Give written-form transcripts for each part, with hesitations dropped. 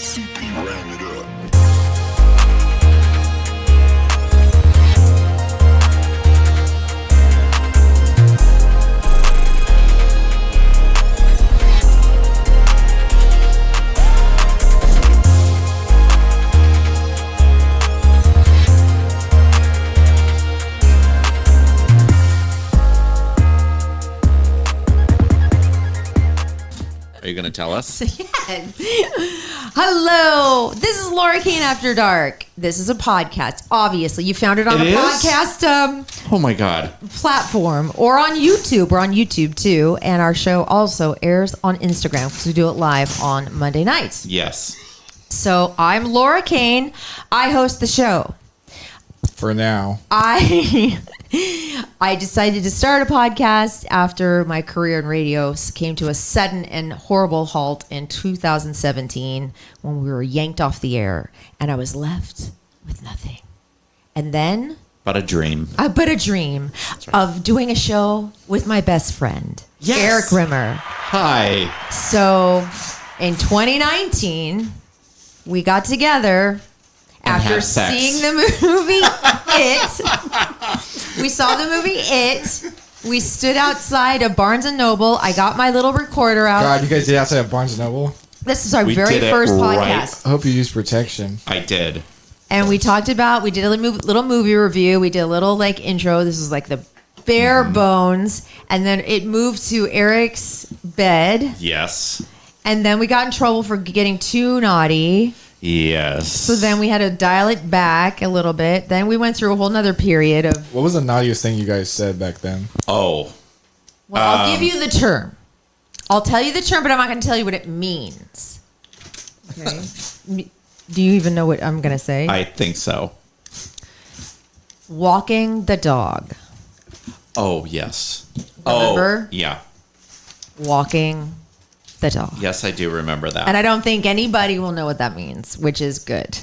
CP ran it up. Are you going to tell us? Yes. Hello. This is Laura Kane After Dark. This is a podcast. Obviously, you found it on a podcast Oh my God. platform or on YouTube. We're on YouTube too. And our show also airs on Instagram because we do it live on Monday nights. Yes. So I'm Laura Kane. I host the show. For now. I decided to start a podcast after my career in radio came to a sudden and horrible halt in 2017 when we were yanked off the air and I was left with nothing. And then But a dream. of doing a show with my best friend, Yes. Eric Rimmer. Hi. So in 2019, we got together after had sex. seeing the movie It. We saw the movie It. We stood outside of Barnes & Noble. I got my little recorder out. God, you guys did outside of Barnes & Noble? This is our We very did it first right. podcast. I hope you used protection. I did. And we talked about, we did a little movie review. We did a little like intro. This was like the bare bones. And then it moved to Eric's bed. Yes. And then we got in trouble for getting too naughty. Yes. So then we had to dial it back a little bit. Then we went through a whole nother period of, What was the naughtiest thing you guys said back then? Oh. well, I'll give you the term. I'll tell you the term, but I'm not going to tell you what it means. Okay. Do you even know what I'm going to say? I think so. Walking the dog. Oh, yes. Remember? Oh, yeah. Walking the dog. Yes, I do remember that. And I don't think anybody will know what that means, which is good.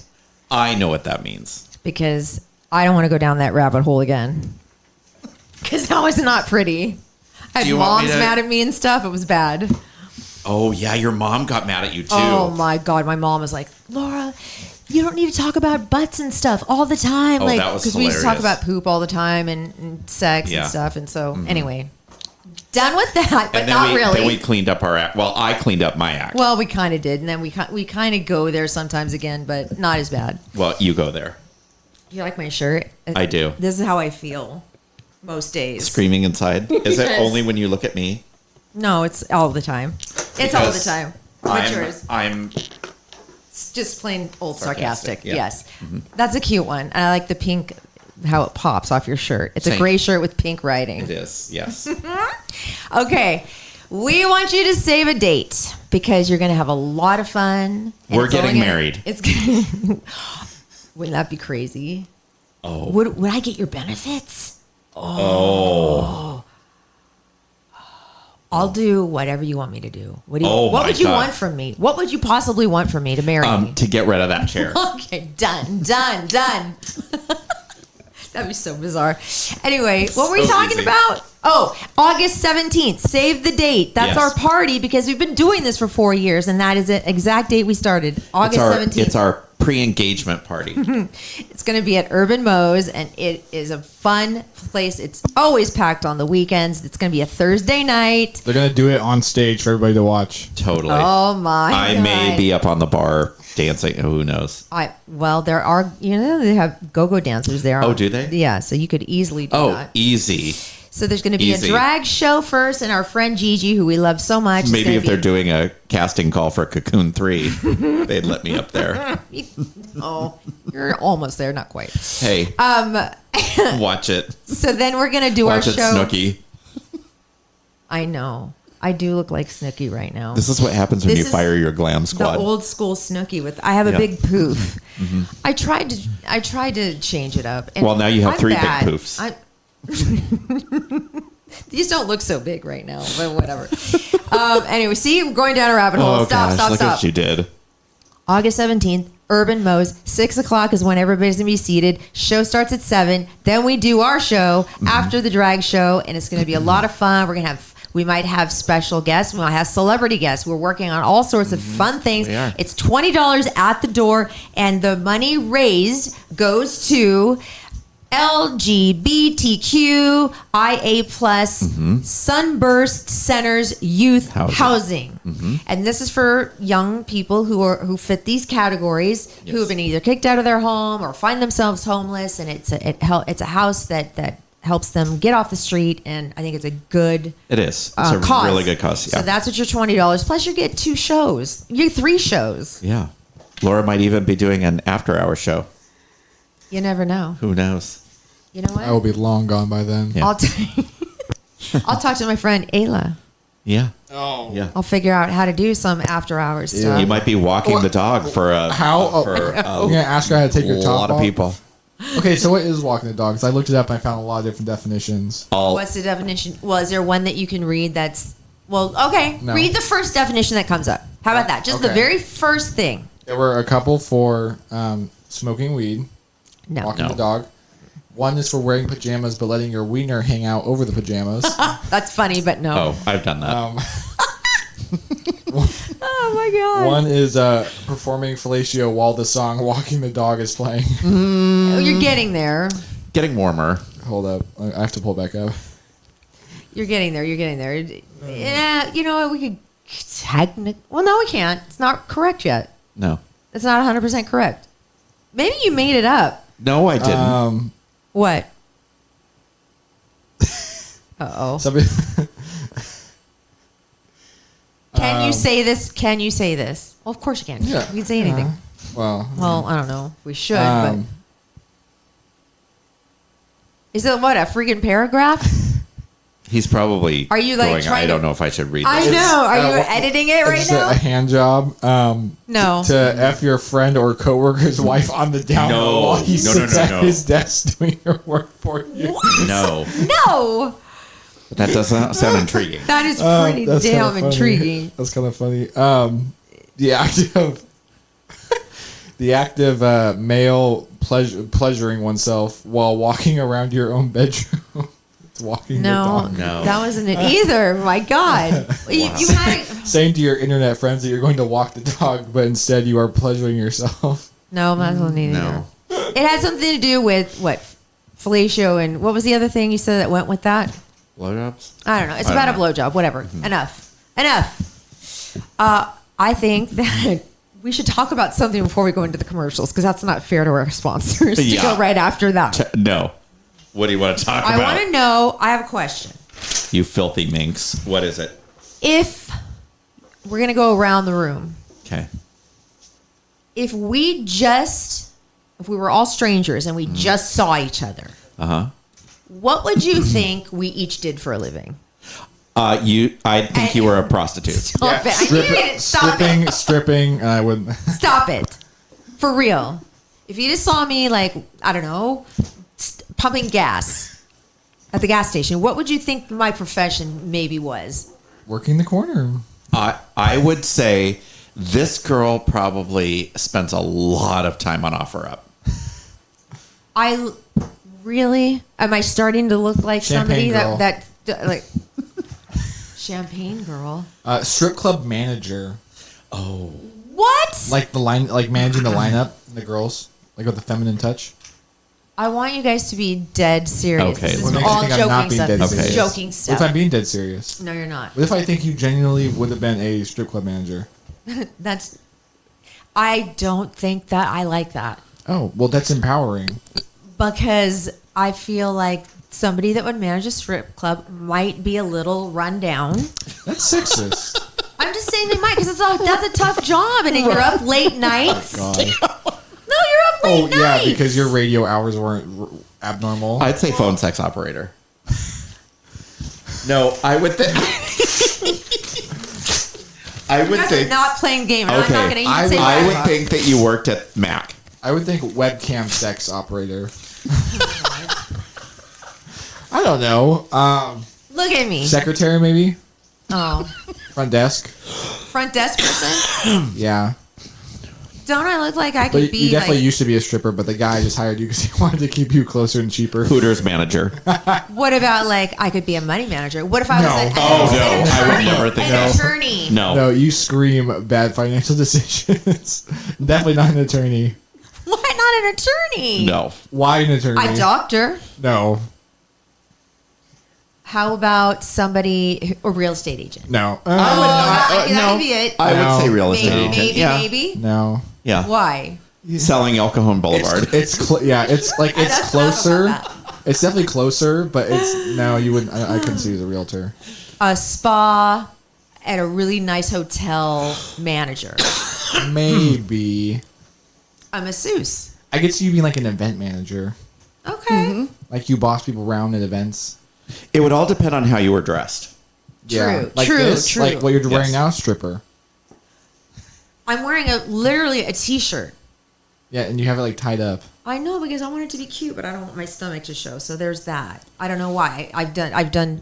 I know what that means. Because I don't want to go down that rabbit hole again. Because that was not pretty. I had Do you want me moms to- mad at me and stuff. It was bad. Oh, yeah. Your mom got mad at you, too. Oh my God. My mom was like, Laura, you don't need to talk about butts and stuff all the time. Oh, like, that was because we used to talk hilarious. about poop all the time and sex Yeah. and stuff. And so anyway, done with that, but And then not we, really. Then we cleaned up our act. Well, I cleaned up my act. Well, we kind of did. And then we kind of go there sometimes again, but not as bad. Well, you go there. You like my shirt? I do. This is how I feel most days. Screaming inside. Is it Yes. only when you look at me? No, it's all the time. It's all the Because time. What's yours? I'm It's just plain old sarcastic. Sarcastic, yeah. Yes. That's a cute one. And I like the pink, how it pops off your shirt. It's a Thank gray shirt with pink writing. It is, yes. Okay. We want you to save a date because you're going to have a lot of fun. and We're it's only getting gonna- married. It's gonna, wouldn't that be crazy? Oh. Would I get your benefits? Oh. I'll do whatever you want me to do. What do you? Oh, what my would you God. want from me? What would you possibly want from me to marry me? To get rid of that chair. Okay, done. That'd be so bizarre. Anyway, what were we So talking easy. about? Oh, August 17th. Save the date. That's Yes. our party because we've been doing this for 4 years, and that is the exact date we started. August 17th. It's our pre-engagement party. It's going to be at Urban Moe's, and it is a fun place. It's always packed on the weekends. It's going to be a Thursday night. They're going to do it on stage for everybody to watch. Totally. Oh my I God. may be up on the bar dancing. Who knows? Well, there are, they have go-go dancers there. Oh, do they? Yeah, so you could easily do Oh, that. easy. So there's going to be Easy. a drag show first, and our friend Gigi, who we love so much. is Maybe gonna if they're doing a casting call for Cocoon 3, they'd let me up there. Oh, you're almost there, not quite. Hey, watch it. So then we're going to do Watch our it, show. Snooki. I know. I do look like Snooki right now. This is what happens when This you is fire your glam the squad. old school Snooki with. I have a Yeah. big poof. I tried to change it up. And Well, now you have I'm 3 bad. big poofs. These don't look so big right now, but whatever. Anyway, see, we're going down a rabbit hole. Oh, Stop. look what you did. August 17th, Urban Moe's, 6 o'clock is when everybody's going to be seated. Show starts at 7. Then we do our show after the drag show, and it's going to be a lot of fun. We're going to have We might have special guests. We might have celebrity guests. We're working on all sorts of fun things. We are. It's $20 at the door, and the money raised goes to LGBTQIA plus Sunburst Centers Youth Housing. And this is for young people who fit these categories, who have been either kicked out of their home or find themselves homeless, and it's a house that helps them get off the street, and I think it's a good It is. It's a cause. really good cause. Yeah. So that's what your $20 plus you get 2 shows. You get 3 shows. Yeah. Laura might even be doing an after-hour show. You never know. Who knows? You know what? I will be long gone by then. Yeah. I'll talk to my friend Ayla. Yeah. Oh. Yeah. I'll figure out how to do some after hours stuff. You might be walking the dog for a How? for I'm gonna ask her how to take your top lot of off. people. Okay, so what is walking the dog? 'Cause I looked it up and I found a lot of different definitions. What's the definition? Well, is there one that you can read that's okay? No. Read the first definition that comes up. How about that? Just the Okay. very first thing. There were a couple for smoking weed, No. walking No. the dog. One is for wearing pajamas but letting your wiener hang out over the pajamas. That's funny, but no. Oh, I've done that. Oh my god. One is performing fellatio while the song "Walking the Dog" is playing. Oh, you're getting there. Getting warmer. Hold up, I have to pull it back up. You're getting there. You're getting there. Yeah, you know what? We could Well, no, we can't. It's not correct yet. No. It's not 100% correct. Maybe you made it up. No, I didn't. What? Uh-oh. Somebody, Can you say this? Can you say this? Well, of course you can. Yeah. You can say anything. well, Well, I don't know. We should, but um, is it what, a freaking paragraph? He's probably Are you, like, going, trying I don't to- know if I should read I this. know. Are you what- editing it right it's now? a hand job. No. To F your friend or coworker's wife on the down No. low while he No, sits no, at no. his desk doing your work for you. No. No. That doesn't sound intriguing. That is pretty That's damn kinda funny. intriguing. That's kind of funny. The active male pleasuring oneself while walking around your own bedroom. It's walking the No, dog. No. that wasn't it either. My God. You had Saying to your internet friends that you're going to walk the dog, but instead you are pleasuring yourself. No, that wasn't either. No. It had something to do with what? Fellatio and what was the other thing you said that went with that? Blowjobs? I don't know. It's I about a don't know. blowjob. Whatever. Enough. I think that we should talk about something before we go into the commercials because that's not fair to our sponsors to Yeah. go right after that. No. What do you want to talk I about? want to know. I have a question. You filthy minx. What is it? If we're going to go around the room, Okay. if we were all strangers and we just saw each other, what would you think we each did for a living? I think you were a prostitute. Stop it. I need it. Stop it. Stripping, and I wouldn't. Stop it. For real. If you just saw me, like, I don't know, pumping gas at the gas station, what would you think my profession maybe was? Working the corner. I would say this girl probably spends a lot of time on OfferUp. Really? Am I starting to look like Champagne somebody girl. that like champagne girl? Strip club manager. Oh. What? Like managing the lineup, the girls, like with the feminine touch. I want you guys to be dead serious. Okay. This What is makes you all think I'm not joking being stuff. dead This is serious? joking What if stuff. I'm being dead serious? No, you're not. What if I think you genuinely would have been a strip club manager? I don't think that I like that. Oh, well, that's empowering. Because I feel like somebody that would manage a strip club might be a little run down. That's sexist. I'm just saying they might because that's a tough job, and then you're up late nights. God. No, you're up late Oh, nights. yeah, because your radio hours weren't abnormal. I'd say phone sex operator. No, I would think. I You would guys are think. not playing game. I'm not going to even say I that. would think that you worked at Mac. I would think webcam sex operator. I don't know. Look at me. Secretary, maybe? Oh, Front desk? front desk person. Yeah. Don't I look like I But could be you definitely like, used to be a stripper, but the guy just hired you because he wanted to keep you closer and cheaper. Hooters manager. what about like I could be a money manager? What if I was No. an, Oh, no. an I would attorney? never think an that. attorney. No. No, you scream bad financial decisions. Definitely not an attorney. Why not an attorney? No. Why an attorney? A doctor. No, How about a real estate agent? no, that would be it. I No. would say real estate Maybe, agent. maybe, Yeah. maybe. no. Yeah. Why? Selling El Cajon Boulevard. It's That's closer. enough about It's definitely closer, but it's no. You wouldn't. I couldn't see you as a realtor. A spa at a really nice hotel manager. Maybe A masseuse. I could see you being like an event manager, Okay. like you boss people around at events. It would all depend on how you were dressed. True, like true, this, true. like what you're wearing Yes. now, stripper. I'm wearing literally a t-shirt. Yeah, and you have it like tied up. I know because I want it to be cute, but I don't want my stomach to show. So there's that. I don't know why. I've done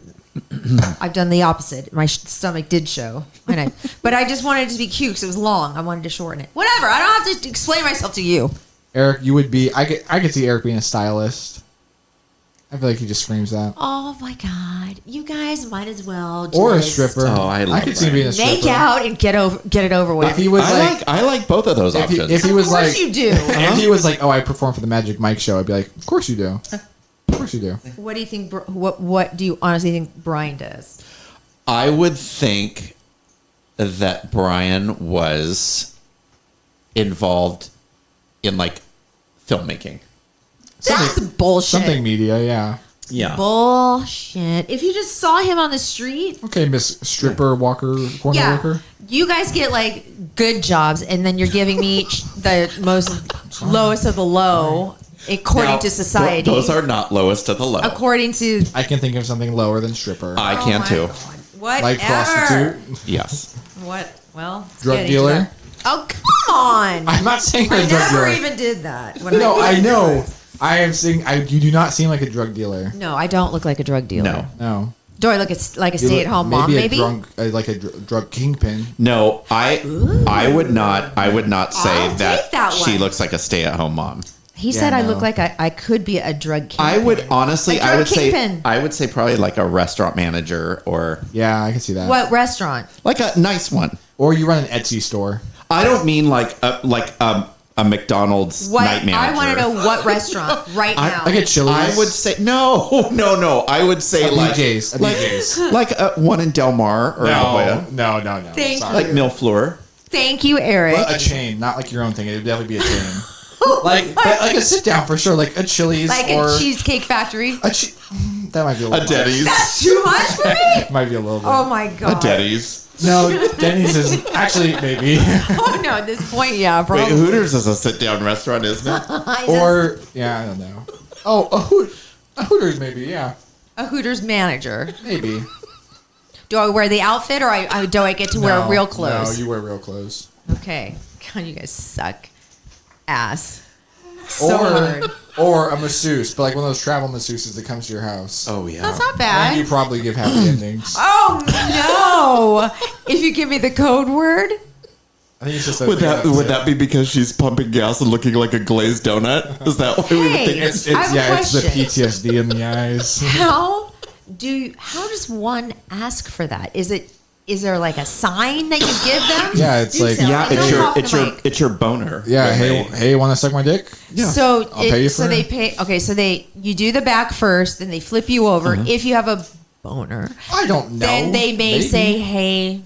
the opposite. My stomach did show, but I just wanted it to be cute because it was long. I wanted to shorten it. Whatever. I don't have to explain myself to you. Eric, you would be. I could see Eric being a stylist. I feel like he just screams that. Oh my god! You guys might as well Or a just stripper. Oh, I love could see him being a stripper. make out and get it over with. If he was I like both of those if options. he was of course like, you do. if he was like, oh, I perform for the Magic Mike show, I'd be like, of course you do. Of course you do. What do you think? What do you honestly think Brian does? I would think that Brian was involved in like filmmaking. That's bullshit. Something media, yeah. Yeah. Bullshit. If you just saw him on the street, Okay, Miss Stripper Walker, corner yeah, worker. you guys get like good jobs, and then you're giving me the lowest of the low according Now, to society. Those are not lowest of the low. according to I can think of something lower than stripper. I can my too. God. Whatever. Like prostitute. Yes. What? Well, let's Drug get into dealer? that. Oh come on! I'm not saying you're I a drug never dealer. even did that. When No, was I know. yours. I am saying you do not seem like a drug dealer. No, I don't look like a drug dealer. No. No. Do I look like a You look stay-at-home mom? Maybe. a drunk, like a drug kingpin. No, I would not say I'll that, take that she one. looks like a stay-at-home mom. He Yeah, said I no. look like I could be a drug kingpin. I would honestly A drug kingpin. I would say probably like a restaurant manager or Yeah, I can see that. What restaurant? like a nice one. Or you run an Etsy store. I don't mean like a McDonald's What? night manager. I want to know what restaurant right now. Like a Chili's. I would say no. I would say A like BJ's. A like, BJ's. like one in Del Mar or La Jolla. No. Thank Sorry. Like Mille Fleur. Thank you, Eric. But a chain, not like your own thing. It would definitely be a chain. like a sit down for sure, like a Chili's like or a Cheesecake Factory. that might be a little A Denny's. That's too much for me. Might be a little bit. Oh my god. A Denny's. No, Denny's is actually maybe. Oh no, at this point, yeah, Wait, probably. Hooters is a sit-down restaurant, isn't it? Or yeah, I don't know. Oh, a Hooters maybe. Yeah, a Hooters manager. maybe. Do I wear the outfit or do I get to wear No, real clothes? No, you wear real clothes. Okay. God, you guys suck. Ass. So or hard. or a masseuse, but like one of those travel masseuses that comes to your house. Oh yeah. That's not And bad. you probably give happy endings. Oh no! If you give me the code word, I think it's just Would that be because she's pumping gas and looking like a glazed donut? Is that why we would Hey. think It's I have a it's the question. PTSD in the eyes. how does one ask for that? Is there like a sign that you give them? Yeah, it's Do like- tell. Yeah, Don't it's your talk to it's your Mike. it's your boner. Yeah, when hey, want to suck my dick? Yeah. So I'll pay you so for they it. pay. Okay, so you do the back first, then they flip you over. If you have a boner, I don't know. then they may Maybe. say, "Hey."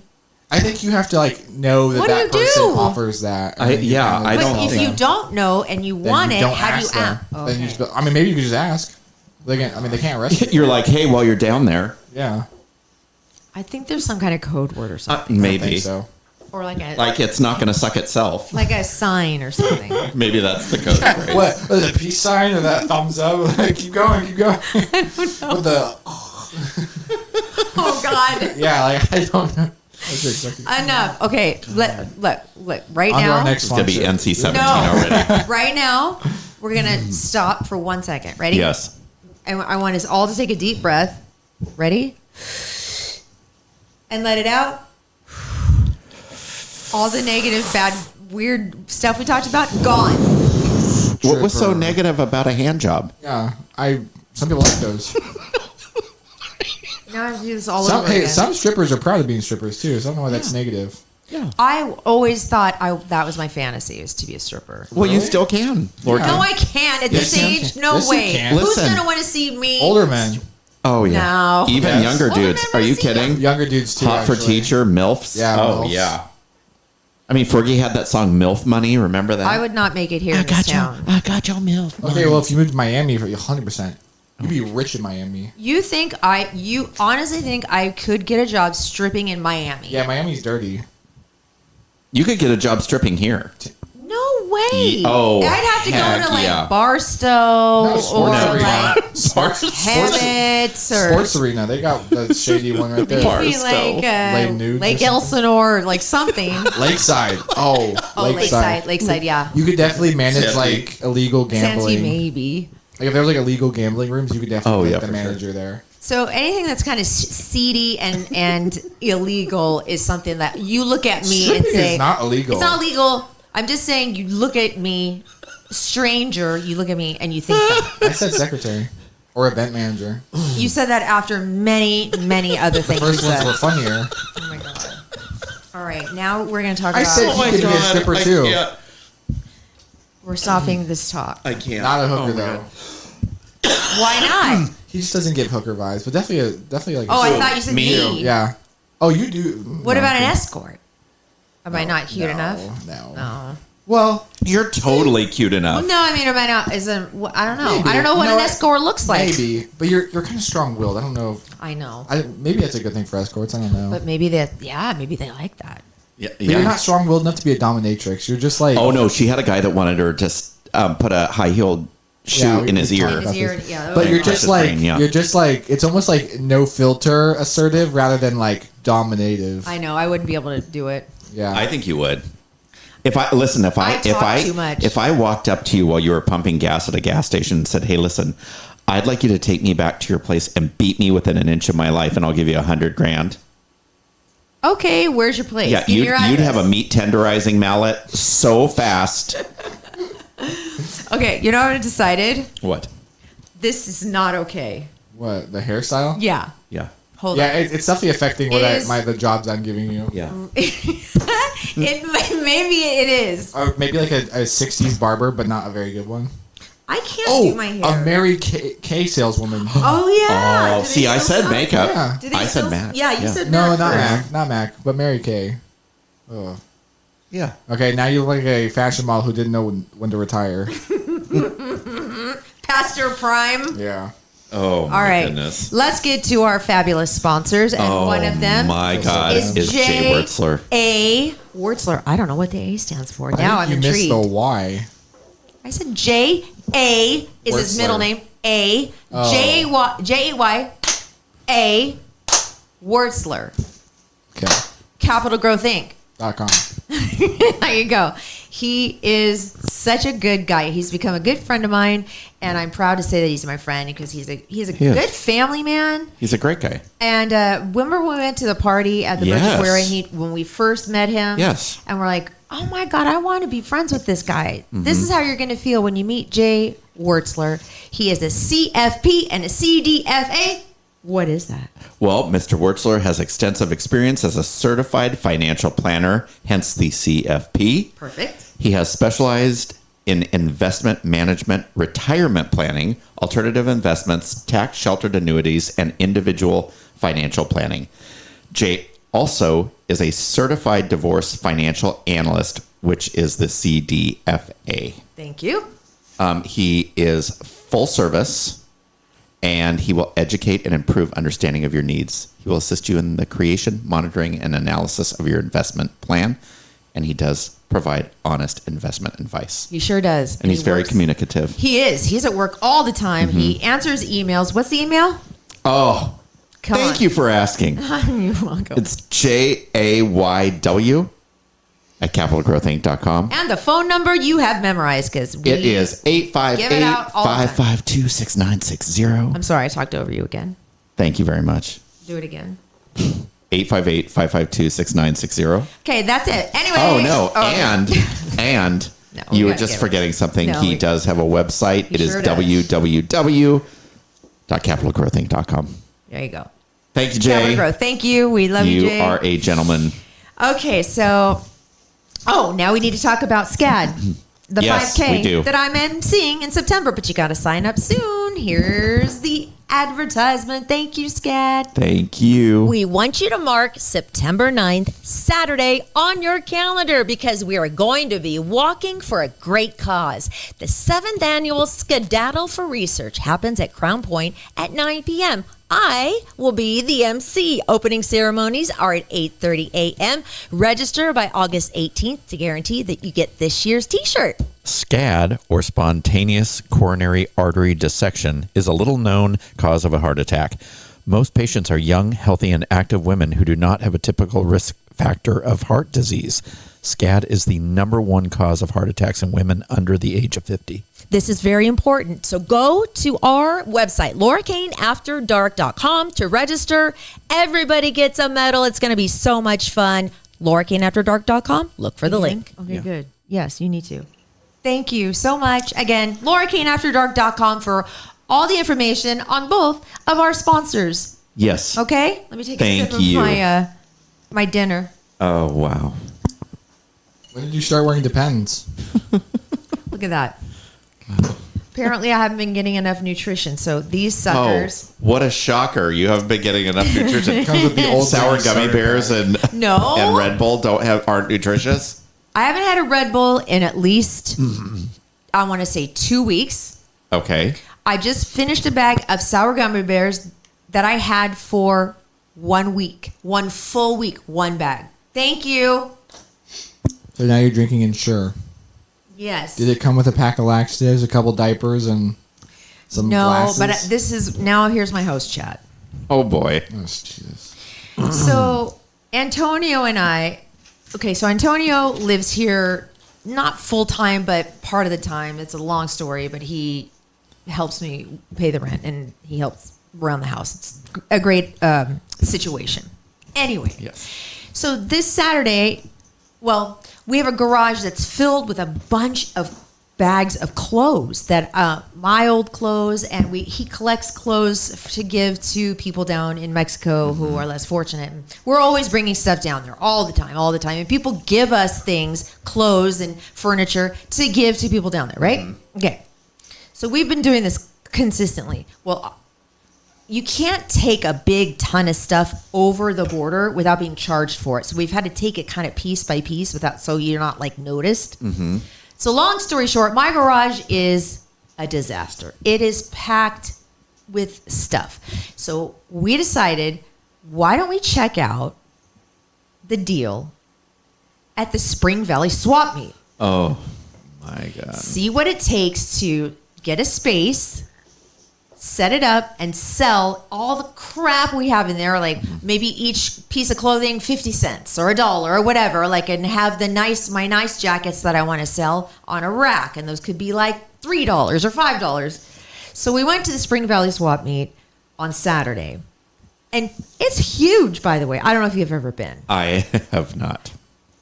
I think you have to like know that What do that you person do? offers that. And I- then you yeah, kinda I But don't if think you so. don't know and you then want you it, don't how do you ask them. ask? Then you Okay. just, I mean, maybe you could just ask. They can't arrest you. You're like, hey, while you're down there, Yeah, I think there's some kind of code word or uh, something, I maybe think so. or like a like it's not going to suck itself. like a sign or something. Maybe that's the code phrase. What? The peace sign or that thumbs up? Like, keep going. With the Oh God! yeah, like I don't know. That's exactly- Enough. Okay, look. Right On to now, our next It's going to be sponsor. NC-17 No. already. right now, we're gonna stop for 1 second. Ready? Yes. And I want us all to take a deep breath. Ready? And let it out. All the negative, bad weird stuff we talked about, gone. What was so Stripper. negative about a hand job? Yeah, some people like those. Now I have to do this all Some, over again. some strippers are proud of being strippers too. So I don't know why that's negative. Yeah. I always thought that was my fantasy, is to be a stripper. Well, you Really? still can. Lord Yeah. No, I can't at this Yes, you age. can. No Yes, you way. can. Who's Listen. gonna want to see me? Older men, Oh yeah. No. Even Yes. younger Older dudes. men Are wanna you see kidding? younger dudes too. Hot for actually. teacher, MILFs. Yeah, Oh MILFs. yeah. I mean, Fergie had that song "MILF Money." Remember that? I would not make it here in this town. I got your MILF. Okay, well, if you moved to Miami, 100%, you'd be rich in Miami. You honestly think I could get a job stripping in Miami? Yeah, Miami's dirty. You could get a job stripping here. No way. Oh, I'd have to heck go to like yeah. Barstow No, or sports arena. like Sports. Hebbets or Sports arena. They got the shady one right there. maybe Barstow. like Lake Nudes Lake or Elsinore, like something. Lakeside. Oh, Oh, Lakeside, yeah. You could definitely manage Santee. like illegal Santee, gambling. maybe. Like if there was like illegal gambling rooms, you could definitely Oh, be yeah, the for manager there. So anything that's kind of seedy and illegal is something that you look at me and Stripping say is not illegal. It's not illegal. I'm just saying you look at me, stranger. You look at me and you think that. I said secretary or event manager. You said that after many other things. First you ones said. were funnier. Oh my god! All right, now we're gonna talk I about. said you could be a stripper too. We're stopping this talk. I can't. Not a hooker Oh, my though. God. Why not? He just doesn't give hooker vibes, but definitely like. Oh, I thought you said Me? me. Yeah. Oh, you do. What No, about an okay. escort? Am I not cute No, enough? No. No. Well, You're totally cute Well, enough. no, I mean, am I not? I don't know. Maybe. I don't know what You know an what? escort looks like. maybe, but you're kind of strong-willed. I don't know. I know, Maybe that's a good thing for escorts. I don't know. but maybe maybe they like that. Yeah. But you're not strong-willed enough to be a dominatrix. You're just like. Oh no, she had a guy that wanted her to put a high-heeled shoe Yeah, we- in his we talked ear. about His ear, this. yeah. But okay. you're just His like brain, yeah. you're just like it's almost like no filter assertive rather than like dominative. I know. I wouldn't be able to do it. Yeah. I think you would. If I if I walked up to you while you were pumping gas at a gas station and said, "Hey, listen, I'd like you to take me back to your place and beat me within an inch of my life, and I'll give you $100,000." Okay, where's your place? Yeah, Give me you'd your address. have a meat tenderizing mallet so fast. Okay, you know what I decided? What? This is not okay. What, the hairstyle? Yeah, Yeah. hold Yeah, on. it's definitely affecting It is- the jobs I'm giving you. Yeah. Maybe it is. Or maybe like a 60s barber, but not a very good one. I can't Oh, do my hair. a Mary Kay saleswoman. Oh yeah. Oh, Do they see, I still said sell- makeup. Yeah. Do they I still- said Mac. Yeah, you said No, Mac not first. Mac, not Mac, but Mary Kay. Oh. Yeah. Okay, now you look like a fashion model who didn't know when to retire. Past your prime. Yeah. Oh All my right, goodness. let's get to our fabulous sponsors, and Oh one of them my God, is is Jay Wertzler. A. Wertzler. I don't know what the A stands for. Now I I'm think you intrigued. missed the Y. I said J A is his Wertzler. middle name. A Oh. J-A-Y A Wertzler. Okay. Capital Growth Inc. .com. There you go. He is such a good guy. He's become a good friend of mine, and I'm proud to say that he's my friend because he's a He is. good family man. He's a great guy. And remember when we went to the party at the Bridge Yes. Aquarium when we first met him? Yes. And we're like, oh my God, I want to be friends with this guy. Mm-hmm. This is how you're going to feel when you meet Jay Wertzler. He is a CFP and a CDFA. What is that? Well, Mr. Wertzler has extensive experience as a certified financial planner, hence the CFP. Perfect. He has specialized in investment management, retirement planning, alternative investments, tax sheltered annuities, and individual financial planning. Jay also is a certified divorce financial analyst, which is the CDFA. Thank you. He is full service, and he will educate and improve understanding of your needs. He will assist you in the creation, monitoring, and analysis of your investment plan, and he does provide honest investment advice. He sure does. And he's he very works- communicative. He is. He's at work all the time. Mm-hmm. He answers emails. What's the email? Oh, Come thank on. you for asking. You're welcome. It's JAYW@capitalgrowthinc.com. And the phone number you have memorized because It is Give it out all the time. 858-552-6960. I'm sorry, I talked over you again. Thank you very much. Do it again. 858-552-6960. Okay, that's it. Anyway. Oh, no. Okay. And No, we you were gotta just get it. forgetting something. No, He we- does have a website. He It is sure does. www.capitalgrowthinc.com. There you go. Thank you, Capital Jay. Growth. Thank you. We love you, You Jay. are a gentleman. Okay, so now we need to talk about SCAD. The Yes, 5K we do. that I'm emceeing in September, but you got to sign up soon. Here's the advertisement. Thank you, SCAD. Thank you. We want you to mark September 9th, Saturday, on your calendar because we are going to be walking for a great cause. The 7th annual Skedaddle for Research happens at Crown Point at 9 p.m. I will be the MC. Opening ceremonies are at 8:30 a.m. Register by August 18th to guarantee that you get this year's t-shirt. SCAD, or spontaneous coronary artery dissection, is a little known cause of a heart attack. Most patients are young, healthy, and active women who do not have a typical risk factor of heart disease. SCAD is the number one cause of heart attacks in women under the age of 50. This is very important. So go to our website, LauraKaneAfterDark.com, to register. Everybody gets a medal. It's going to be so much fun. LauraKaneAfterDark.com. Look for the link. Okay, Yeah. good. Yes, you need to. Thank you so much. Again, LauraKaneAfterDark.com for all the information on both of our sponsors. Yes. Okay? Let me take Thank a sip of you. my dinner. Oh, wow. When did you start wearing Depends? Look at that. Apparently, I haven't been getting enough nutrition. So these Oh, suckers. what a shocker. You haven't been getting enough nutrition. Comes with the old Sour man gummy starter bears pack. and No. and Red Bull aren't nutritious. I haven't had a Red Bull in at least, I want to say 2 weeks. Okay. I just finished a bag of sour gummy bears that I had for 1 week. 1 full week, one bag. Thank you. So now you're drinking Ensure. Yes. Did it come with a pack of laxatives, a couple diapers, and some No, glasses? but this is, now here's my host chat. Oh, boy. Oh, Jesus. So Antonio and I, so Antonio lives here, not full time, but part of the time. It's a long story, but he helps me pay the rent and he helps around the house. It's a great situation. Anyway, Yes. so this Saturday, we have a garage that's filled with a bunch of bags of clothes that my old clothes, and he collects clothes to give to people down in Mexico who are less fortunate. And we're always bringing stuff down there all the time. And people give us things, clothes and furniture to give to people down there, right? Okay. So we've been doing this consistently. Well, you can't take a big ton of stuff over the border without being charged for it. So we've had to take it kind of piece by piece so you're not like noticed. So long story short, my garage is a disaster. It is packed with stuff. So we decided, why don't we check out the deal at the Spring Valley Swap Meet? Oh, my God. See what it takes to get a space, set it up, and sell all the crap we have in there, like maybe each piece of clothing 50 cents or $1 or whatever, and have my nice jackets that I want to sell on a rack, and those could be like $3 or $5. So we went to the Spring Valley Swap Meet on Saturday, and it's huge, by the way. I don't know if you've ever been. I have not.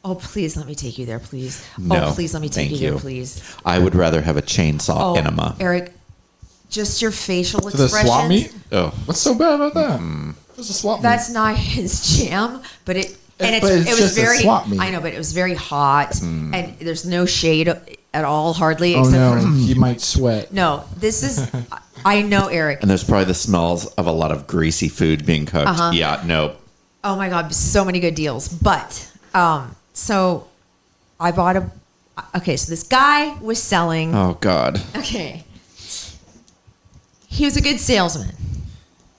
Oh, please let me take you there, please. No, Oh, please let me take thank you you. there, please. I would rather have a chainsaw enema. Eric, just your facial To the expressions. swap meet? Oh, What's so bad about that? It's a swap meet. That's not his jam, but it But was it's just a very. swap meet. I know, but it was very hot, and there's no shade at all, hardly. Oh, except no. for You might sweat. no. This is. I know, Eric. and there's probably the smells of a lot of greasy food being cooked. Uh-huh. Yeah, nope. Oh my God, so many good deals. But so I bought a. Okay, so this guy was selling. Oh, God. Okay. He was a good salesman.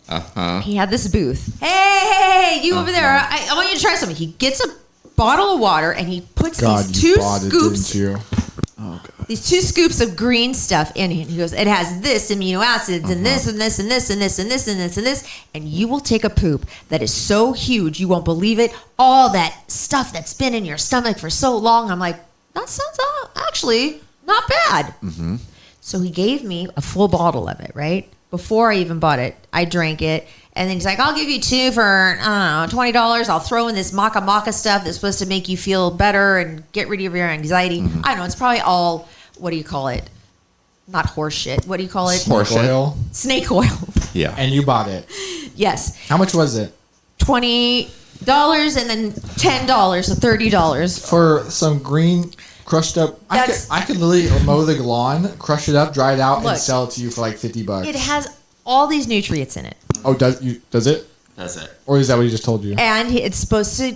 Uh-huh. He had this booth. Hey, you over there. I want you to try something. He gets a bottle of water and he puts God, these you two bought it, scoops. didn't you? Oh, God. These 2 scoops of green stuff in it. He goes, it has this amino acids and this and this and this and this and this and this and this. And you will take a poop that is so huge you won't believe it. All that stuff that's been in your stomach for so long. I'm like, that sounds actually not bad. So he gave me a full bottle of it, right? Before I even bought it, I drank it. And then he's like, I'll give you 2 for, I don't know, $20. I'll throw in this maca maca stuff that's supposed to make you feel better and get rid of your anxiety. I don't know. It's probably all, what do you call it? Not horse shit. What do you call it? Horse Oil. Snake oil. Yeah. And you bought it. Yes. How much was it? $20 and then $10, so $30. For some green crushed up. I could literally mow the lawn, crush it up, dry it out, Look, and sell it to you for like $50. It has all these nutrients in it. Oh, does it? That's it. Or is that what he just told you? And it's supposed to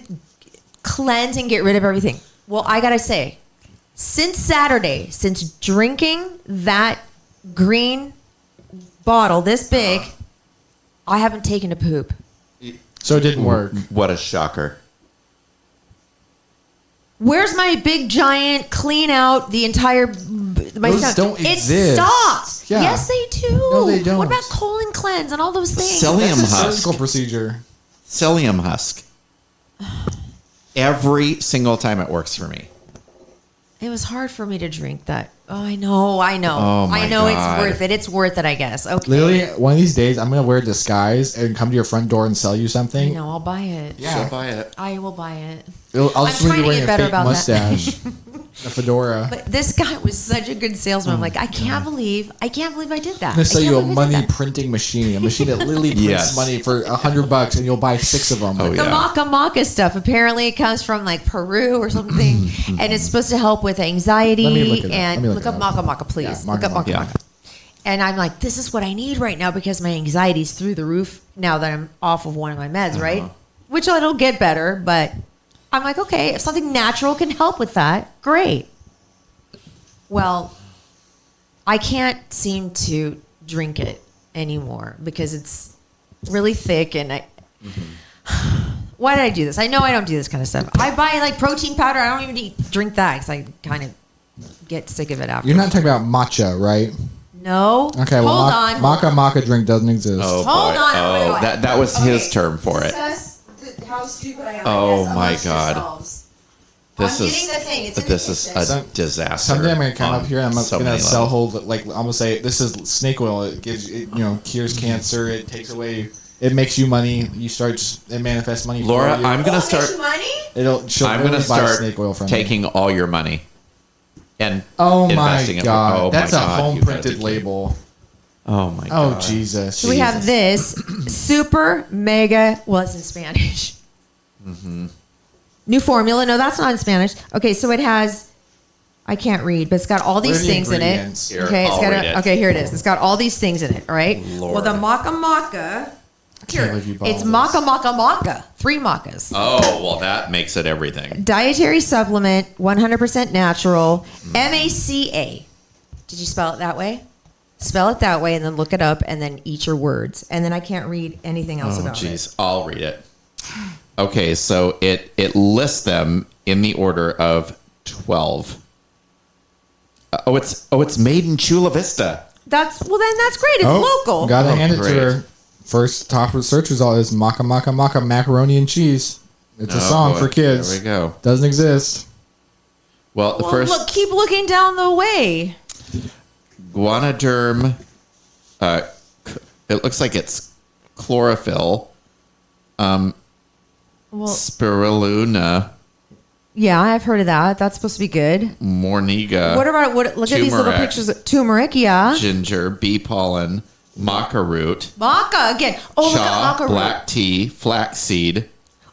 cleanse and get rid of everything. Well, I gotta say, since Saturday, since drinking that green bottle this big, I haven't taken a poop. So it didn't work. What a shocker. Where's my big giant clean out the entire my Those stomach? don't It exist. stopped. Yeah. Yes, they do. No, they don't. What about colon cleanse and all those things? Psyllium That's a husk. surgical procedure. Psyllium husk. Every single time it works for me. It was hard for me to drink that. Oh, I know. Oh, my I know God. it's worth it. It's worth it, I guess. Okay. Literally, one of these days, I'm gonna wear a disguise and come to your front door and sell you I something. know. I'll buy it. Yeah. She'll buy it. I will buy it. I'll just trying be to wearing get a better fake about that. mustache, a fedora. But this guy was such a good salesman. I'm like, I can't believe I did that. I'm gonna sell I you a can't believe I did money that. printing machine, a machine that literally prints Yes. money for $100, and you'll buy 6 of them. Oh, The yeah. maca maca stuff apparently it comes from like Peru or something, and it's supposed to help with anxiety. Let me look it up. And Let me look look up it maca maca, please. Yeah, Look maca up maca maca. maca. And I'm like, this is what I need right now because my anxiety's through the roof now that I'm off of one of my meds, right? Which it'll get better, but I'm like, okay, if something natural can help with that, great. Well, I can't seem to drink it anymore because it's really thick and I. Why did I do this? I know I don't do this kind of stuff. I buy like protein powder. I don't even drink that because I kind of get sick of it after. You're not talking about matcha, right? No. Okay, well, hold on. maca maca drink doesn't exist. Oh, Hold boy. on, Oh, wait. that was his term for it. How stupid I am. Oh, my God. This I'm is getting the thing. It's in this the is kitchen. a disaster. Someday I'm gonna come on up here and I'm so gonna many sell levels. whole like I'm gonna say this is snake oil. It gives cures cancer. It takes away. It makes you money. You start it manifests money. Laura, for you. I'm gonna Oh, start. makes you money? She'll I'm gonna literally buy start snake oil from taking me. all your money and Oh my investing it. god, Oh, my that's a God, home you gotta printed be- label. Oh my Oh god. Jesus. So we have this super mega. Well, it's in Spanish. New formula. No, that's not in Spanish. Okay, so it has. I can't read, but it's got all What these are the things in it. ingredients? Here, Okay, I'll read it. okay, here it is. It's got all these things in it. All right. Lord. Well, the maca maca. Here, believe you bought it's this. maca maca maca. 3 macas. Oh well, that makes it everything. Dietary supplement, 100% natural. MACA. Did you spell it that way? Spell it that way, and then look it up, and then eat your words. And then I can't read anything else Oh about it. jeez, I'll read it. Okay, so it lists them in the order of 12. It's made in Chula Vista. Then that's great. It's local. Gotta Oh, hand it great. to her. First top of search result is maca maca maca macaroni and cheese. It's a Oh, song boy. for kids. There we go. Doesn't exist. Well, the Well, first look, keep looking down the way. Guanoderm. It looks like it's chlorophyll. Well, Spirulina. yeah, I've heard of that. That's supposed to be good. Morniga. What about look at these little turmeric, pictures of turmeric? Yeah, Ginger, bee pollen, maca root, maca again. Oh, look chaw, at maca black root. tea, flaxseed.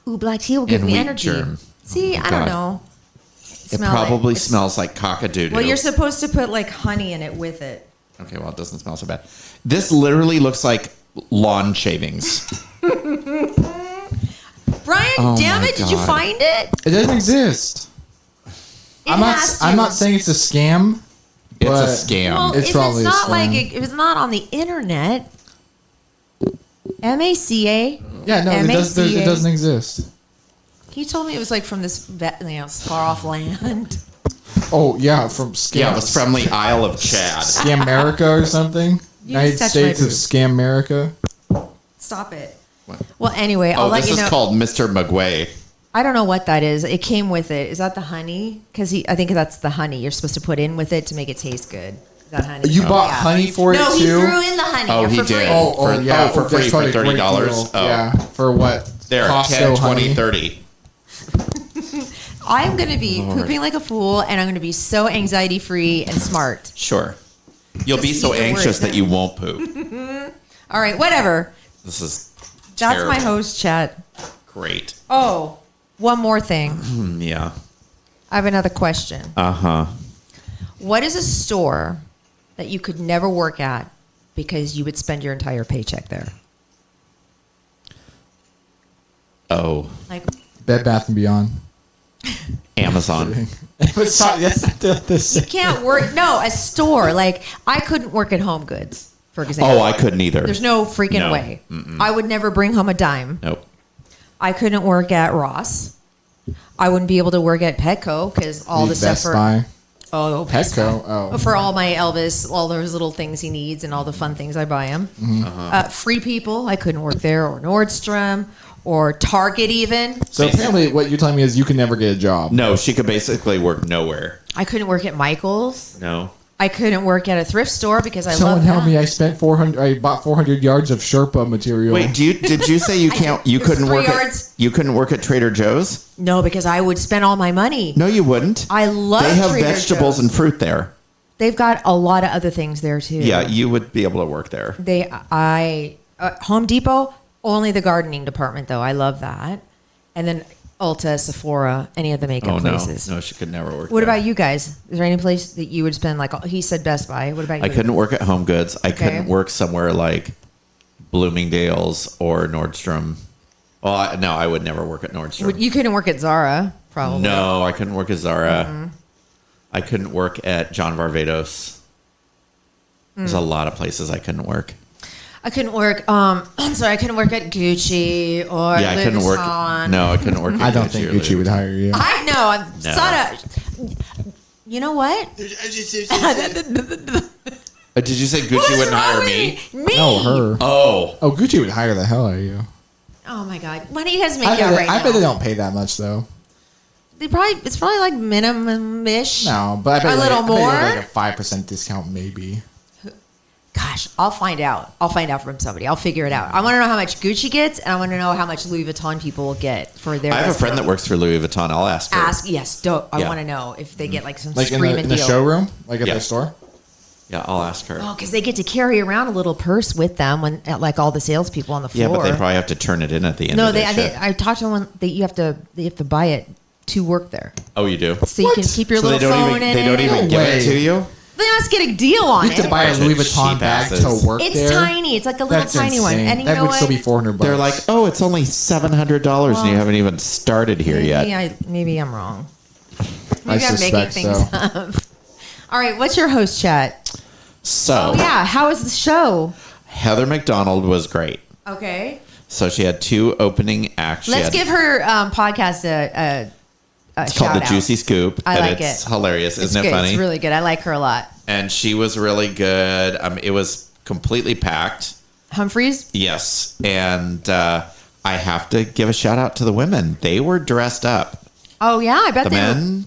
Ooh, black tea will give and me wheat energy. germ. See, Oh, my I don't God. know. It Smell probably It's- smells like cock-a-doodle. Well, you're supposed to put like honey in it with it. Okay, well, it doesn't smell so bad. This literally looks like lawn shavings. Brian, Oh damn my it! Did you God. find it? It doesn't exist. It I'm has to. not saying it's a scam. It's But- a scam. Well, It's if probably it's a not like scam. if it's not on the internet, MACA. Yeah, no, it doesn't exist. He told me it was like from this far off land. Oh yeah, from scam. Yeah, it was from the Isle of Chad. Scamerica or something. You United just touched my States of Scamerica. Stop it. Well, anyway, I'll Oh, let this you is know. called Mr. McGuay. I don't know what that is. It came with it. Is that the honey? Because I think that's the honey you're supposed to put in with it to make it taste good. Is that honey? You bought honey for it no, too? he threw in the honey. Oh, he for did. Free. For free that's for probably a great $30. deal. Oh. Yeah, for what? There, Costco 10, 20, honey. 30. I'm going to be pooping like a fool, and I'm going to be so anxiety-free and smart. Sure. You'll be Just so speak the anxious words that now. you won't poop. All right, whatever. This is That's terrible. my host chat. Great. Oh, one more thing. Yeah. I have another question. Uh-huh. What is a store that you could never work at because you would spend your entire paycheck there? Oh. Like, Bed Bath and Beyond. Amazon. you can't work. No, a store. Like, I couldn't work at Home Goods, for example. Oh, I couldn't either. There's no freaking No. way. I would never bring home a dime. Nope. I couldn't work at Ross. I wouldn't be able to work at Petco because all the stuff Best for Buy. Best Buy. Petco. Oh. For all my Elvis, all those little things he needs and all the fun things I buy him. Free People, I couldn't work there, or Nordstrom, or Target even. So apparently, what you're telling me is you can never get a job. No, she could basically work nowhere. I couldn't work at Michael's. No. I couldn't work at a thrift store because I Someone love help that. me! I spent 400. I bought 400 yards of Sherpa material. Wait, did you say you can't? You It was couldn't 3 work. yards. You couldn't work at Trader Joe's. No, because I would spend all my money. No, you wouldn't. I love They have Trader vegetables Joe's. and fruit there. They've got a lot of other things there too. Yeah, you would be able to work there. Home Depot, only the gardening department though. I love that. And then Ulta, Sephora, any of the makeup Oh no, places. no, she could never work. What there. about you guys? Is there any place that you would spend like he said Best Buy? What about you? I couldn't work at Home Goods. I Okay. couldn't work somewhere like Bloomingdale's or Nordstrom. Well, no, I would never work at Nordstrom. You couldn't work at Zara, probably. No, I couldn't work at Zara. I couldn't work at John Varvatos. There's a lot of places I couldn't work. I couldn't work. I'm sorry, I couldn't work at Gucci or Yeah, I Louis couldn't work. Vuitton. No, I couldn't work. At I don't Gucci think or Gucci Louis would Vuitton. hire you. I know. I'm No. sort of. You know what? Did you say Gucci wouldn't hire me? Me. No, her. Oh, Oh, Gucci would hire the hell out of you. Oh my God. What do you guys make I out bet, right I now? bet they don't pay that much though. It's probably like minimum-ish. No, but I bet A little I bet you more? like a 5% discount maybe. Gosh, I'll find out. I'll find out from somebody. I'll figure it out. I want to know how much Gucci gets, and I want to know how much Louis Vuitton people will get for their. I have a friend that works for Louis Vuitton. I'll ask her. Yes, I Yeah. want to know if they get like some Like in screaming the deal. showroom, like at Yeah. the store. Yeah, I'll ask her. Oh, because they get to carry around a little purse with them when, like all the salespeople on the floor. Yeah, but they probably have to turn it in at the end. No, of their shift. I talked to one that you have to buy it to work there, Oh, you do. so you can keep your So they little don't phone even in they don't it. even No give way. it to you. They must get a deal on You have it. to buy a Bunch Louis of Vuitton cheap bag asses. to work It's there. tiny. It's like a little That's tiny one. insane. And you that know would what? still be $400. They're like, oh, it's only $700, and you haven't even started here yet. Maybe I'm wrong. I Maybe I'm making suspect things so. up. All right, what's your host chat? So Oh yeah, how was the show? Heather McDonald was great. Okay, So she had 2 opening acts. She let's had- give her podcast a It's called shout The out. Juicy Scoop. I and like it's it. hilarious. It's Isn't it good. funny? It's really good. I like her a lot. And she was really good. It was completely packed. Humphreys. Yes. And I have to give a shout out to the women. They were dressed up. Oh yeah, I bet The they men,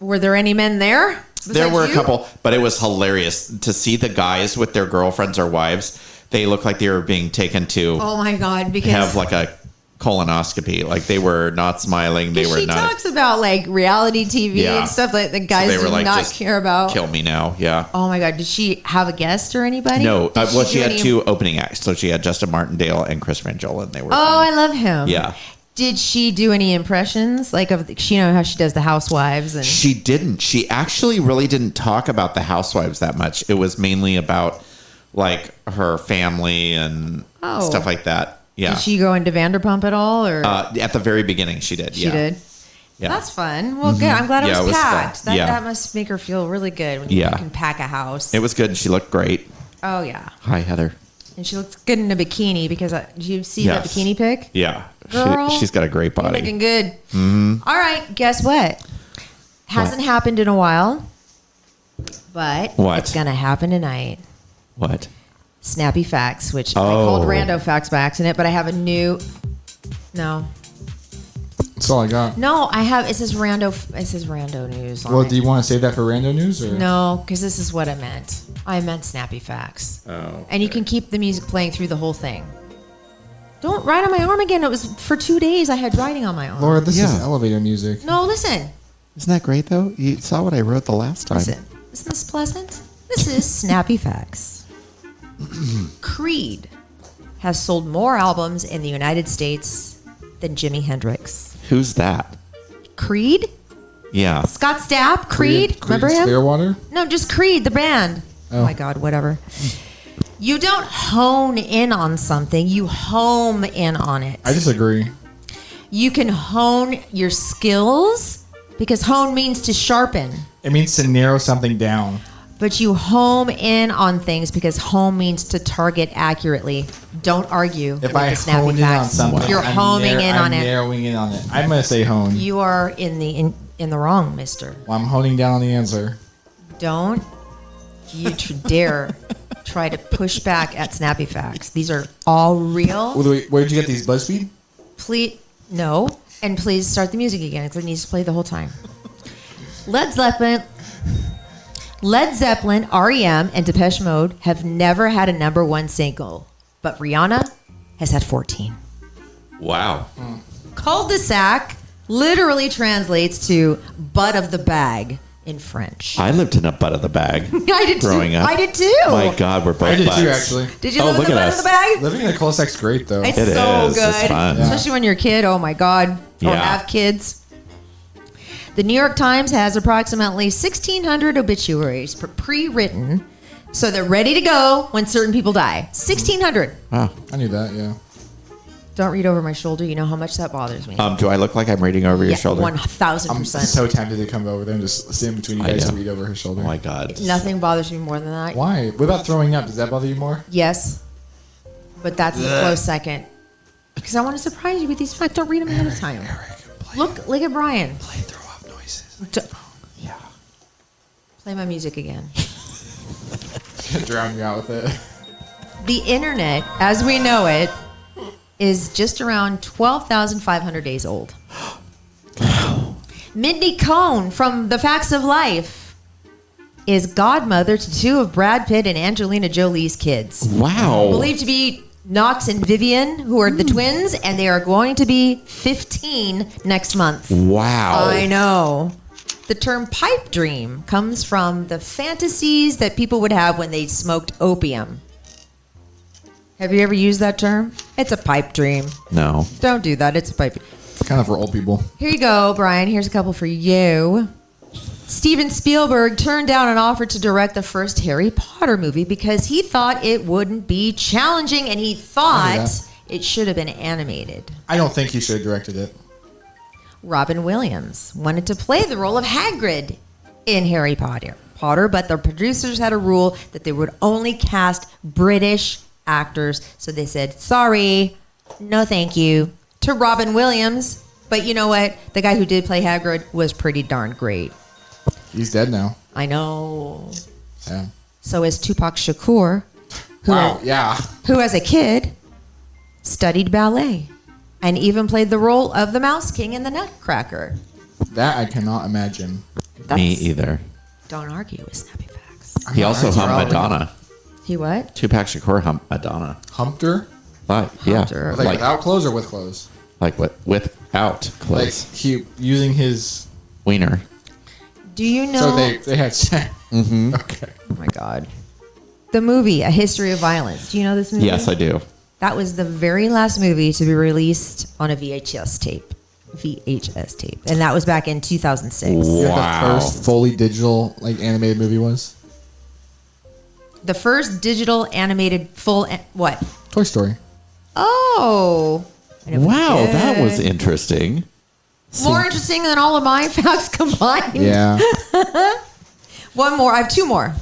were there any men there? there besides were a you? couple, but it was hilarious to see the guys with their girlfriends or wives. They looked like they were being taken to Oh my God, because have like a colonoscopy. Like they were not smiling. They were she not. talks about like reality TV Yeah. and stuff that the guys they were do like, not just care about. Kill me now. Yeah. Oh my God, did she have a guest or anybody? No, Did well, she do had any- 2 opening acts. So she had Justin Martindale and Chris Frangiola, and they were. Oh, funny. I love him. Yeah. Did she do any impressions? Like of you know how she does the housewives and She didn't. She actually really didn't talk about the housewives that much. It was mainly about like her family and Oh. stuff like that. Yeah. did she go into Vanderpump at all or At the very beginning, she did. she yeah. did? Yeah. That's fun. Well, good. I'm glad Yeah, it it was was fun. packed. That, Yeah. that must make her feel really good when Yeah. you can pack a house. It was good. She looked great. Oh yeah, Hi, Heather. and she looks good in a bikini because did you see Yes. that bikini pic? Yeah. Girl, She's got a great You're body. looking good. All right, guess what? Hasn't happened in a while, but What? it's gonna happen tonight. What? Snappy Facts, which I Oh. called Rando Facts by accident, but I have a new. No, That's all I got. No, I have. It says rando news. On Well, it. do you want to save that for rando news? Or? No, because this is what I meant. I meant Snappy Facts. Oh, okay. And you can keep the music playing through the whole thing. Don't write on my arm again. It was for 2 days I had writing on my arm. Laura, this is Yeah. elevator music. No, listen. Isn't that great, though? You saw what I wrote the last time. Listen. Isn't this pleasant? This is Snappy Facts. Creed has sold more albums in the United States than Jimi Hendrix. Who's that? Creed? Yeah. Scott Stapp? Creed? Remember him? Clearwater? No, just Creed, the band. Oh Oh. my God, whatever. You don't hone in on something, you home in on it. I disagree. You can hone your skills because hone means to sharpen. It means to narrow something down. But you home in on things because home means to target accurately. Don't argue If with I the Snappy hone in on Facts. something, You're homing in on I'm it. narrowing in on it. I'm going to say hone. You are in the wrong, mister. Well, I'm honing down on the answer. Don't you dare try to push back at Snappy Facts. These are all real. Where did you get these? BuzzFeed? Please, no. And please start the music again because it needs to play the whole time. Led Zeppelin, REM, and Depeche Mode have never had a number one single, but Rihanna has had 14. Wow. Cul-de-sac literally translates to butt of the bag in French. I lived in a butt of the bag. I did growing too. up. I did too. My God, we're both I did butts. too, actually. Did you Oh, live in look the at butt us. of the bag? Living in a cul-de-sac's great, though. It's It so is. good. It's fun. Especially when you're a kid. Oh my God. Or Yeah. have kids. The New York Times has approximately 1,600 obituaries pre-written, so they're ready to go when certain people die. 1,600. Wow. I knew that, yeah. Don't read over my shoulder. You know how much that bothers me. Do I look like I'm reading over your shoulder? 1,000%. I'm so tempted to come over there and just stand between you I guys know. and read over her shoulder. Oh my God. Nothing bothers me more than that. Why? What about throwing up? Does that bother you more? Yes, but that's a close second. Because I want to surprise you with these facts. Don't read them ahead of time. Look at Brian. Play throw up noises. Yeah. Play my music again. Drown you out with it. The internet, as we know it, is just around 12,500 days old. Mindy Cohn from The Facts of Life is godmother to two of Brad Pitt and Angelina Jolie's kids. Wow. Believed to be Knox and Vivian, who are the twins, and they are going to be 15 next month. Wow. I know. The term pipe dream comes from the fantasies that people would have when they smoked opium. Have you ever used that term? It's a pipe dream. No. Don't do that. It's a pipe. It's kind of for old people. Here you go, Brian. Here's a couple for you. Steven Spielberg turned down an offer to direct the first Harry Potter movie because he thought it wouldn't be challenging and he I thought knew that. it should have been animated. I don't think he should have directed it. Robin Williams wanted to play the role of Hagrid in Harry Potter, but the producers had a rule that they would only cast British actors, so they said, sorry, no thank you, to Robin Williams. But you know what? The guy who did play Hagrid was pretty darn great. He's dead now. I know. Yeah. So is Tupac Shakur, Wow, yeah. who as a kid studied ballet and even played the role of the Mouse King in the Nutcracker. That I cannot imagine. Me either. Don't argue with Snappy Facts. He also Those are all hummed Madonna. He what? Tupac Shakur humped Madonna. Humped her? Like, yeah. Humped her. Like, Like, without clothes or with clothes? like what? Without Like clothes. he using his. Wiener. Do you know? So they had sex. Mm-hmm. Okay. Oh my God. The movie, A History of Violence. Do you know this movie? Yes, I do. That was the very last movie to be released on a VHS tape. And that was back in 2006. You know what Wow. the first fully digital like animated movie was? The first digital animated what? Toy Story. Oh. And it was Wow, that was good. interesting. More interesting than all of my facts combined. Yeah. One more. I have two more.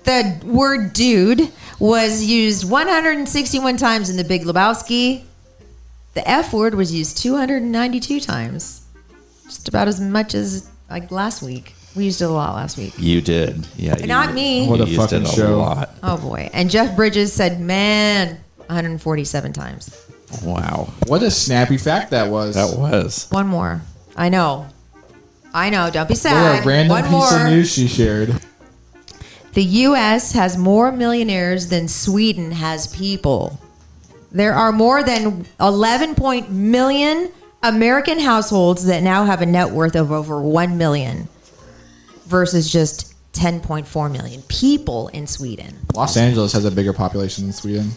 The word dude was used 161 times in The Big Lebowski. The F word was used 292 times. Just about as much as like last week. We used it a lot last week. You did. Yeah. Not me. What a used fucking it a show. lot. Oh boy. And Jeff Bridges said, man, 147 times. Wow. What a snappy fact that was. That was. One more. I know. Don't be What sad. a random One piece more. of news she shared. The U.S. has more millionaires than Sweden has people. There are more than 11 million American households that now have a net worth of over 1 million versus just 10.4 million people in Sweden. Los Angeles has a bigger population than Sweden.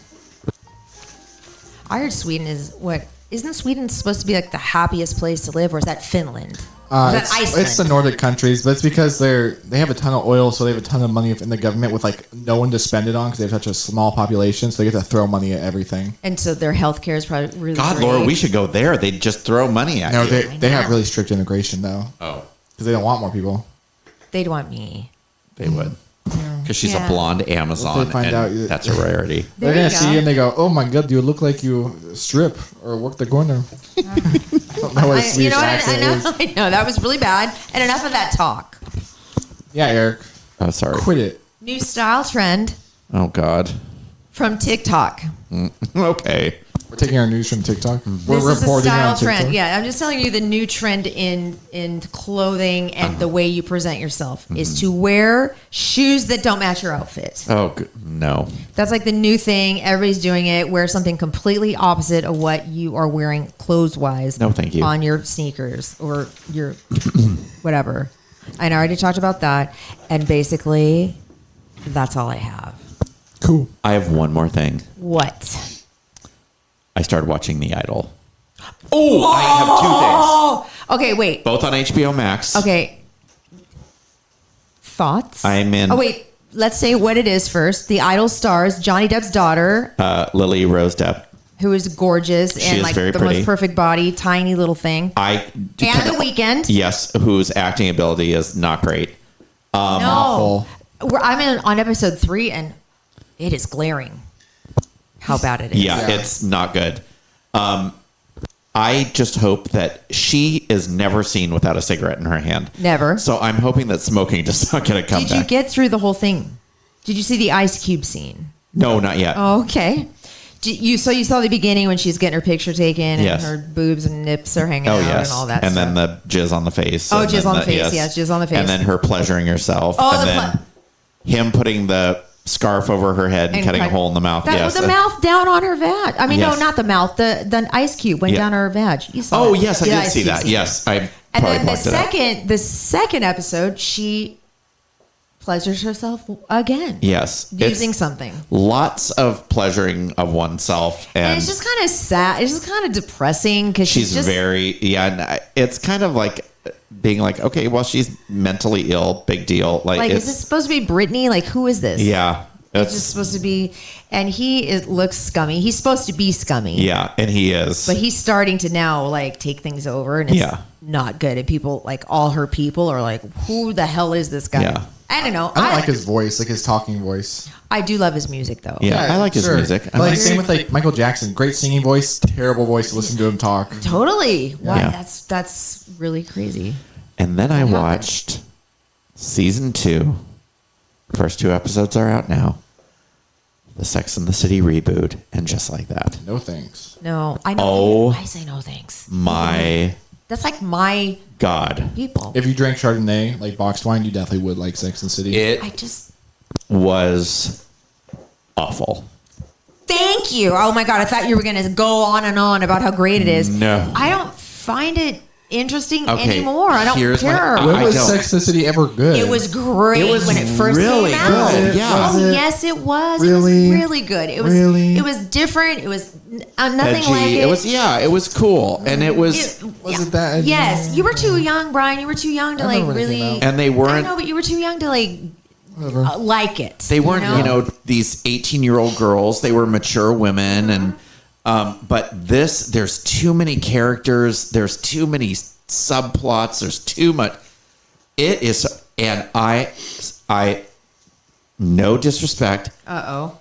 I heard Sweden is what? Isn't Sweden supposed to be like the happiest place to live, or is that Finland? Is that Iceland? It's the Nordic countries, but it's because they have a ton of oil, so they have a ton of money in the government with like no one to spend it on because they have such a small population, so they get to throw money at everything. And so their healthcare is probably really God, great. Laura, we should go there. They'd just throw money at No, you. they have really strict immigration though. Oh, Because they don't want more people. They'd want me. they would. Because she's Yeah. a blonde Amazon, They find and out you- that's a rarity. There They're you gonna see go. you and they go, "Oh my God, you look like you strip or work the corner." I don't know what a Swedish accent is. I know. That was really bad. And enough of that talk. Yeah, Eric, Oh, sorry. quit it. New style trend Oh, God. from TikTok. Okay. We're taking our news from TikTok. We're This is a reporting style on TikTok. trend. Yeah, I'm just telling you the new trend in clothing and the way you present yourself is to wear shoes that don't match your outfit. Oh, no. That's like the new thing. Everybody's doing it. Wear something completely opposite of what you are wearing clothes-wise. No, thank you. On your sneakers or your whatever. And I already talked about that. And basically, that's all I have. Cool. I have one more thing. What? I started watching The Idol. Oh, I have two things. Oh, okay, wait. Both on HBO Max. Okay. Thoughts? I'm in. Oh, wait. Let's say what it is first. The Idol stars Johnny Depp's daughter, Lily Rose Depp. who is gorgeous She and is like very the pretty. most perfect body, tiny little thing. And The Weeknd. Yes, whose acting ability is not great. No. Awful. I'm on episode 3 and it is glaring how bad it is. Yeah, it's not good. I just hope that she is never seen without a cigarette in her hand. Never. So I'm hoping that smoking does not get a Did comeback. you get through the whole thing? Did you see the Ice Cube scene? No, not yet. Oh, okay. You saw the beginning when she's getting her picture taken and Yes. her boobs and nips are hanging Oh, out yes. and all that and stuff. then the jizz on the face. Oh, and jizz then on the face. Yes, jizz on the face. And then her pleasuring herself. Oh, and the then him putting the scarf over her head and cutting a hole in the mouth. That Yes. was the mouth down on her vag. I mean, Yes. no, not the mouth. The Ice Cube went Yeah. down her vag. You saw Oh, that. yes, I The did Ice see Cube that. scene. Yes, I And probably then plucked it up. the second episode, she pleasures herself again. Yes. Using It's something. lots of pleasuring of oneself. And And it's just kind of sad. It's just kind of depressing because she's just very, and it's kind of like being like, okay, well, she's mentally ill. Big deal. like, it's, is this supposed to be Britney? Like, who is this? yeah. It's just supposed to be, and looks scummy. He's supposed to be scummy. Yeah, and he is. But he's starting to now like take things over, and it's Yeah. not good. And people, like all her people, are like, "Who the hell is this guy?" Yeah. I don't know. I don't like his voice, like his talking voice. I do love his music though. Yeah, I like his sure. music. I Like like same with like Michael Jackson, great singing voice, terrible voice to listen to him talk. Totally. Wow, Yeah. that's really crazy. And then I happened? watched season 2. First 2 episodes are out now. The Sex and the City reboot, and just like that, No thanks. No, I know. Oh. I say no thanks. my That's like my God, people. If you drank Chardonnay, like boxed wine, you definitely would like Sex and the City. it I just was awful. thank you. Oh my god, I thought you were gonna go on and on about how great it is. No. I don't find it interesting Okay, anymore. I don't here's my- care. When I was don't- Sex and the City ever good? It was great It was when it first really came out. good, yeah. Oh, Was it? yes, it was. Really? It was really good. It was Really? It was different. It was nothing Edgy. like it. It was cool, and it was, Was it that edgy? Yes, you were too young, Brian. You were too young to I like remember when it came really. out. and they I weren't. know, but you were too young to like Whatever. like it. They weren't, these 18-year-old girls. They were mature women, and but there's too many characters. There's too many subplots. There's too much. It is, and I, no disrespect. Uh-oh.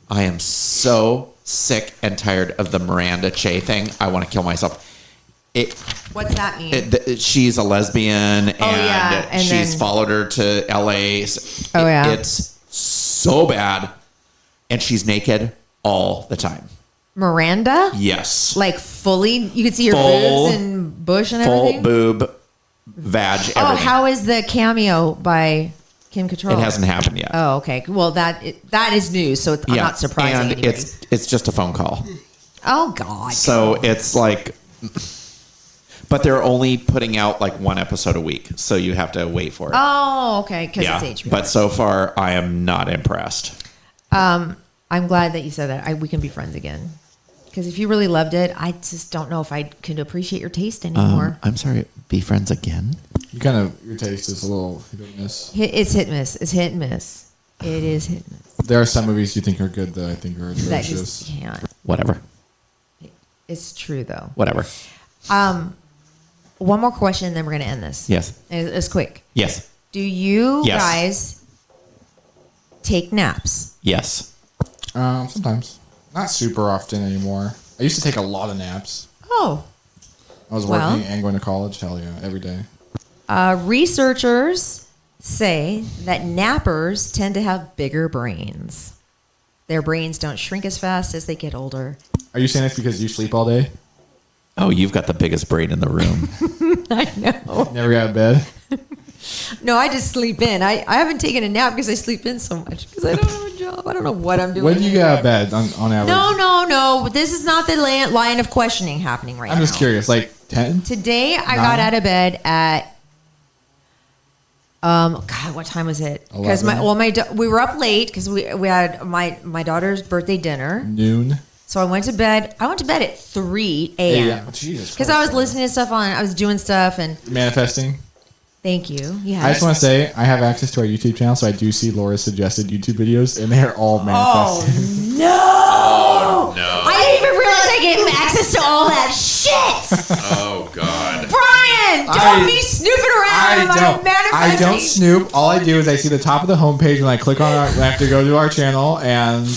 I am so sick and tired of the Miranda Che thing. I want to kill myself. What's that mean? She's a lesbian, and, yeah, and she's then- followed her to LA. Oh, yeah. It's so bad, and she's naked all the time. Miranda? Yes. Like fully, you could see your Full- boobs and bush and Full everything? boob, vag, everything. Oh, how is the cameo by Kim Cattrall? It hasn't happened yet. Oh, okay. Well, that is news, so I'm not surprised. And anybody. it's just a phone call. Oh, God. So it's like, but they're only putting out like one episode a week, so you have to wait for it. Oh, okay, because yeah, it's HBO. but so far I am not impressed. I'm glad that you said that. We can be friends again. Because if you really loved it, I just don't know if I could appreciate your taste anymore. I'm sorry, be friends again? Your taste is a little hit or miss. It's hit and miss. It's hit and miss. It is hit and miss. There are some movies you think are good that I think are That atrocious. just can't. Whatever. It's true, though. Whatever. One more question, and then we're going to end this. Yes. It's quick. Yes. Do you Yes. guys take naps? Yes. Sometimes. Not super often anymore. I used to take a lot of naps. Oh. I was Well. working and going to college. Hell yeah, every day. Researchers say that nappers tend to have bigger brains. Their brains don't shrink as fast as they get older. Are you saying this because you sleep all day? Oh, you've got the biggest brain in the room. I know. Never got out of bed? No, I just sleep in. I haven't taken a nap because I sleep in so much because I don't have a job. I don't know what I'm doing. When do you get out of bed on average? No. This is not the line of questioning happening right now. I'm just curious. Like 10? Today I 9? got out of bed at God, what time was it? Because 11? we were up late because we had my daughter's birthday dinner. Noon? So I went to bed. I went to bed at 3 a.m. Yeah. Jesus Because I was Christ. listening to stuff I was doing stuff and Manifesting? thank you. Yeah. I just want to say I have access to our YouTube channel, so I do see Laura's suggested YouTube videos, and they're all manifesting. no! Oh, no. I didn't even realize I gave him access to all that shit. Oh, God. Brian, don't be snooping around in my manifesting. I don't snoop. All I do is I see the top of the homepage when I click on I have to go to our channel, and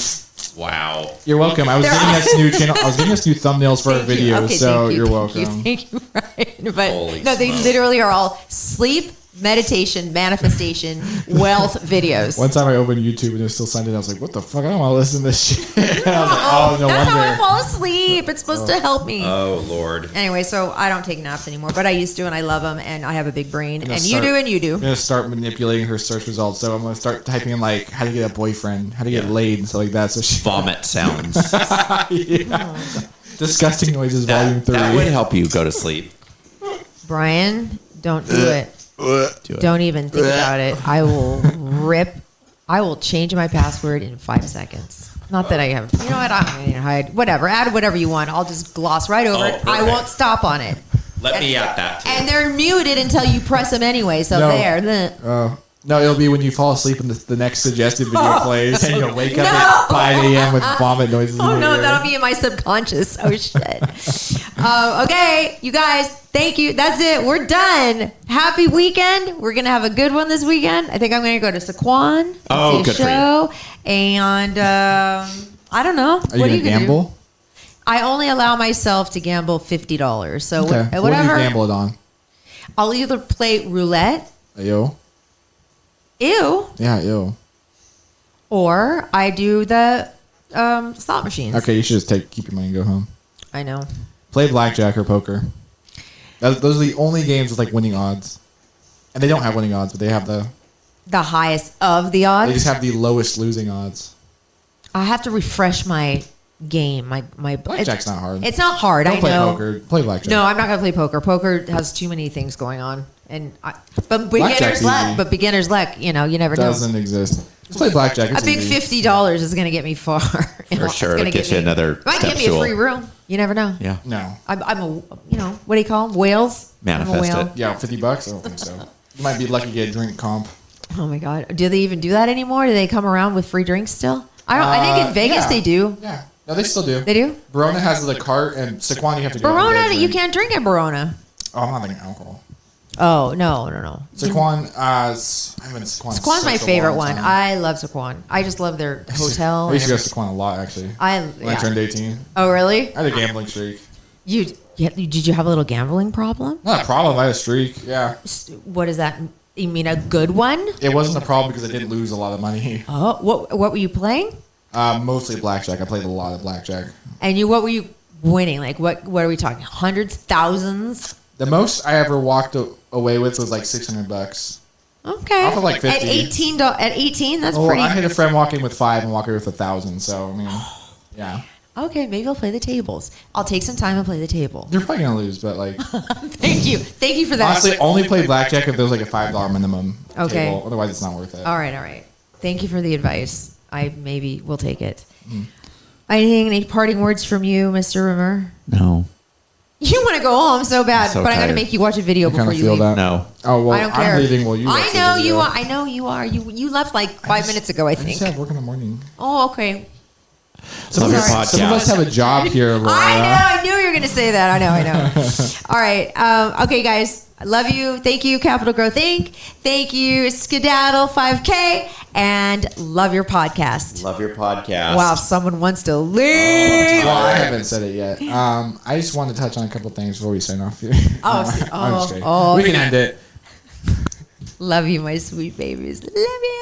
Wow. you're welcome. I was There giving are- us new channel. I was giving us new thumbnails for our Thank you. videos, Okay, so thank you, you're welcome. Thank you, Brian. But Holy no, they smoke. literally are all sleep, meditation, manifestation, wealth videos. One time I opened YouTube and it was still Sunday. And I was like, "What the fuck? I don't want to listen to this shit." And I was like, "Oh, no That's how I wonder." fall asleep. It's supposed to help me. Oh, Lord. Anyway, so I don't take naps anymore, but I used to, and I love them, and I have a big brain, gonna and start- you do, and you do. I'm gonna start manipulating her search results. So I'm gonna start typing in like how to get a boyfriend, how to get laid, and stuff like that. So she Vomit sounds. disgusting noises, volume 3. That would help you go to sleep. Brian, don't do it. Do it. Don't even think about it. I will change my password in 5 seconds. Not that I have, you know what, I'm going to hide. Whatever, add whatever you want. I'll just gloss right over Oh, it. I perfect. won't stop on it. Let me at that, too. And they're muted until you press them anyway, so No. there. No, it'll be when you fall asleep and the next suggested video plays, and you'll wake up at 5 a.m. with vomit noises. in Oh your no, ear. that'll be in my subconscious. Oh shit. Okay, you guys, thank you. That's it. We're done. Happy weekend. We're gonna have a good one this weekend. I think I'm gonna go to Saquon and Oh, see a good for you. show. And I don't know. Are you gonna gamble? I only allow myself to gamble $50. So Okay. What do you whatever. gamble it on? I'll either play roulette. Yo. Ew. Yeah, yo. Or I do the slot machines. Okay, you should just keep your money and go home. I know. Play blackjack or poker. Those are the only games with like winning odds. And they don't have winning odds, but they have the Highest of the they odds. just have the lowest losing odds. I have to refresh my game. My Blackjack's not hard. It's not hard. Don't I play know. poker. Play blackjack. No, I'm not gonna play poker. Poker has too many things going on, but beginner's Blackjack's luck. easy. But beginner's luck. You know, you never know. Doesn't exist. Just play blackjack. It's A big easy. $50 is gonna get me far. For It's sure, gonna it'll get you me- another Might step get me a stool. free room. You never know. Yeah. No. I'm a what do you call them? Whales. I'm a Manifest whale. it. Yeah, $50? I don't think so. You might be lucky to get a drink comp. Oh my god. Do they even do that anymore? Do they come around with free drinks still? I think in Vegas yeah. they do. Yeah. No, they still do. They do. Verona has the cart, and Saquon you have to go. Barona, and get a you drink. can't drink at Barona. Oh, I'm not thinking alcohol. Oh no. Saquon, I've been to Saquon. Saquon's my such a favorite long one. time. I love Saquon. I just love their hotel. I used to go and to Saquon a lot, actually. everything. When I turned 18, Oh really? I had a gambling streak. Did you have a little gambling problem? Not a problem. I had a streak. Yeah, What is that? You mean a good one? it wasn't a problem because I didn't lose a lot of money. Oh, what were you playing? Mostly blackjack. I played a lot of blackjack. And what were you winning? Like, what are we talking? Hundreds, thousands? The most I ever walked away with was like $600. Okay. Off of like 50. At 18, that's Well, pretty. I had a friend walking with 5 and walking with 1,000. So I mean, yeah. Okay, maybe I'll play the tables. I'll take some time and play the table. You're probably gonna lose, but like. Thank you for that. Honestly, only play blackjack if there's like a $5 minimum Okay. table. Otherwise, it's not worth it. All right. Thank you for the advice. I maybe will take it. Any parting words from you, Mr. Rimmer? No. You want to go home so bad, I'm so but I got to tired. make you watch a video You kind before of you feel leave. that? No. Oh well, I don't care. I'm leaving. Well, you. I know you are. I know you are. You left like 5 minutes ago, I I think. just have work in the morning. Oh, okay. Love your Sorry. Some of us podcast. have a job here, Laura. I knew you were going to say that. I know. All right. Okay, guys. I love you. Thank you, Capital Growth Inc. Thank you, Skedaddle 5K. And love your podcast. Love your podcast. Wow, someone wants to leave. Well, I haven't said it yet. I just wanted to touch on a couple things before we sign off here. Oh, I'm just kidding. oh. We can end it. Love you, my sweet babies. Love you.